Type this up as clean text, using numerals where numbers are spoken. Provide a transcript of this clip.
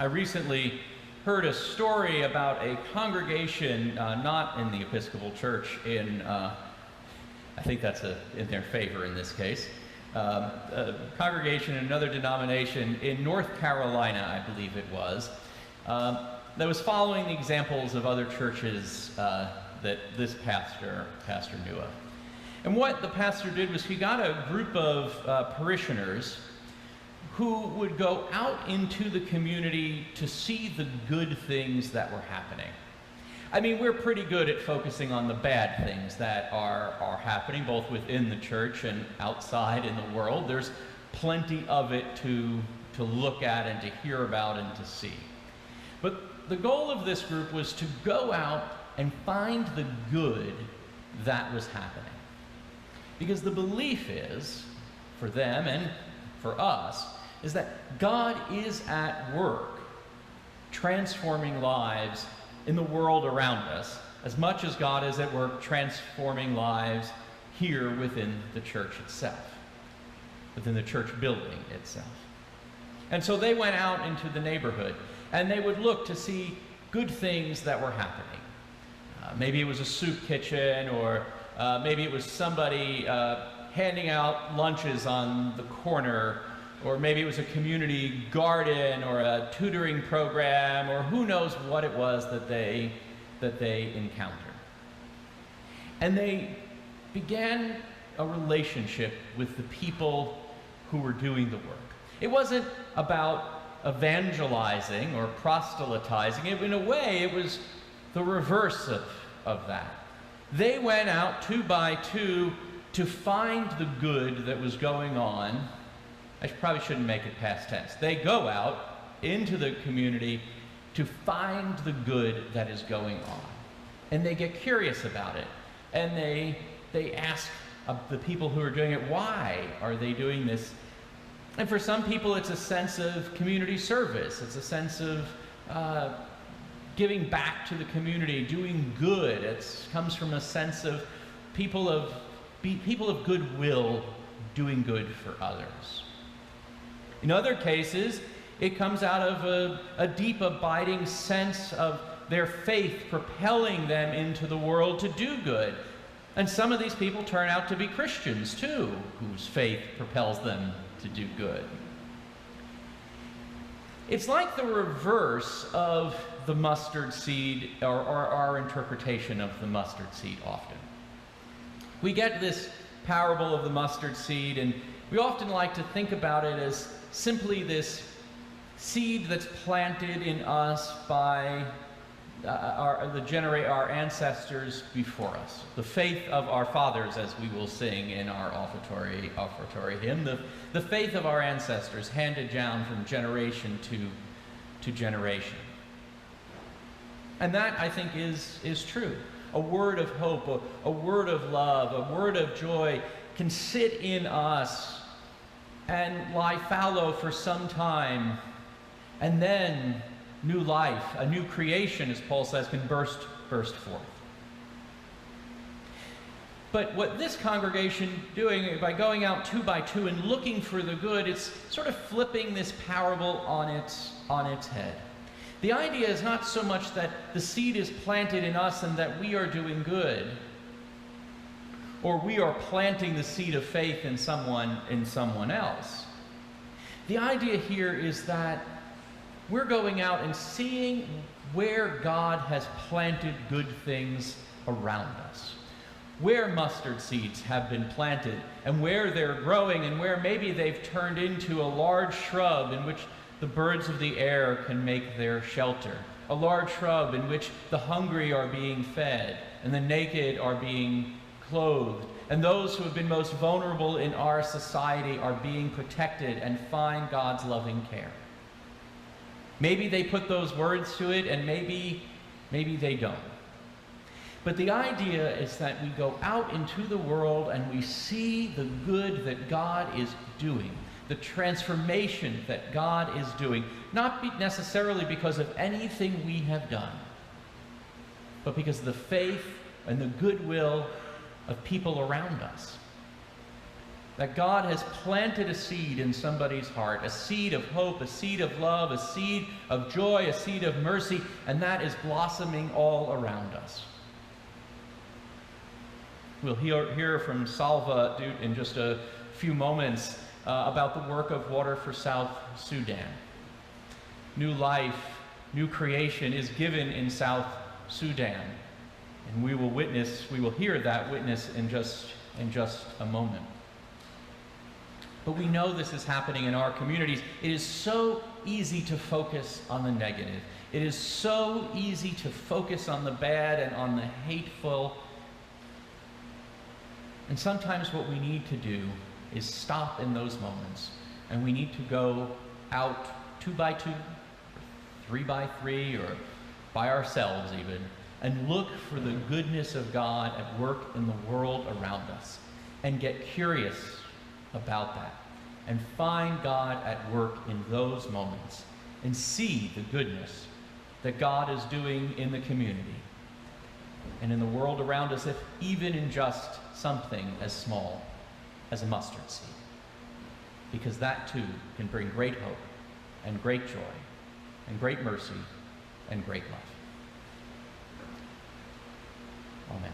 I recently heard a story about a congregation, not in the Episcopal Church, I think that's in their favor in this case, a congregation in another denomination in North Carolina, I believe it was, that was following the examples of other churches that this pastor knew of. And what the pastor did was he got a group of parishioners who would go out into the community to see the good things that were happening. I mean, we're pretty good at focusing on the bad things that are happening, both within the church and outside in the world. There's plenty of it to look at and to hear about and to see. But the goal of this group was to go out and find the good that was happening. Because the belief is, for them and for us, is that God is at work transforming lives in the world around us, as much as God is at work transforming lives here within the church itself, within the church building itself. And so they went out into the neighborhood, and they would look to see good things that were happening. Maybe it was a soup kitchen, or maybe it was somebody handing out lunches on the corner, or maybe it was a community garden or a tutoring program, or who knows what it was that they encountered. And they began a relationship with the people who were doing the work. It wasn't about evangelizing or proselytizing. In a way, it was the reverse of that. They went out 2 by 2 to find the good that was going on. I probably shouldn't make it past tense. They go out into the community to find the good that is going on. And they get curious about it. And they ask the people who are doing it, why are they doing this? And for some people, it's a sense of community service. It's a sense of giving back to the community, doing good. It comes from a sense of people of goodwill doing good for others. In other cases, it comes out of a deep, abiding sense of their faith propelling them into the world to do good. And some of these people turn out to be Christians, too, whose faith propels them to do good. It's like the reverse of the mustard seed, or our interpretation of the mustard seed often. We get this parable of the mustard seed, and we often like to think about it as simply this seed that's planted in us by our ancestors before us. The faith of our fathers, as we will sing in our offertory hymn, the faith of our ancestors handed down from generation to generation. And that, I think, is true. A word of hope, a word of love, a word of joy can sit in us and lie fallow for some time, and then new life, a new creation, as Paul says, can burst forth. But what this congregation doing by going out 2 by 2 and looking for the good, it's sort of flipping this parable on its head. The idea is not so much that the seed is planted in us and that we are doing good, or we are planting the seed of faith in someone else. The idea here is that we're going out and seeing where God has planted good things around us, where mustard seeds have been planted and where they're growing, and where maybe they've turned into a large shrub in which the birds of the air can make their shelter, a large shrub in which the hungry are being fed and the naked are being clothed, and those who have been most vulnerable in our society are being protected and find God's loving care. Maybe they put those words to it, and maybe they don't. But the idea is that we go out into the world and we see the good that God is doing, the transformation that God is doing, not necessarily because of anything we have done, but because of the faith and the goodwill of people around us. that God has planted a seed in somebody's heart, a seed of hope, a seed of love, a seed of joy, a seed of mercy, and that is blossoming all around us. We'll hear from Salva in just a few moments about the work of Water for South Sudan. New life, new creation is given in South Sudan, and we will hear that witness in just a moment. But we know this is happening in our communities. It is so easy to focus on the negative. It is so easy to focus on the bad and on the hateful. And sometimes what we need to do is stop in those moments, and we need to go out 2 by 2, 3 by 3, or by ourselves even, and look for the goodness of God at work in the world around us, and get curious about that, and find God at work in those moments, and see the goodness that God is doing in the community and in the world around us, if even in just something as small as a mustard seed. Because that too can bring great hope and great joy and great mercy and great love. Amen.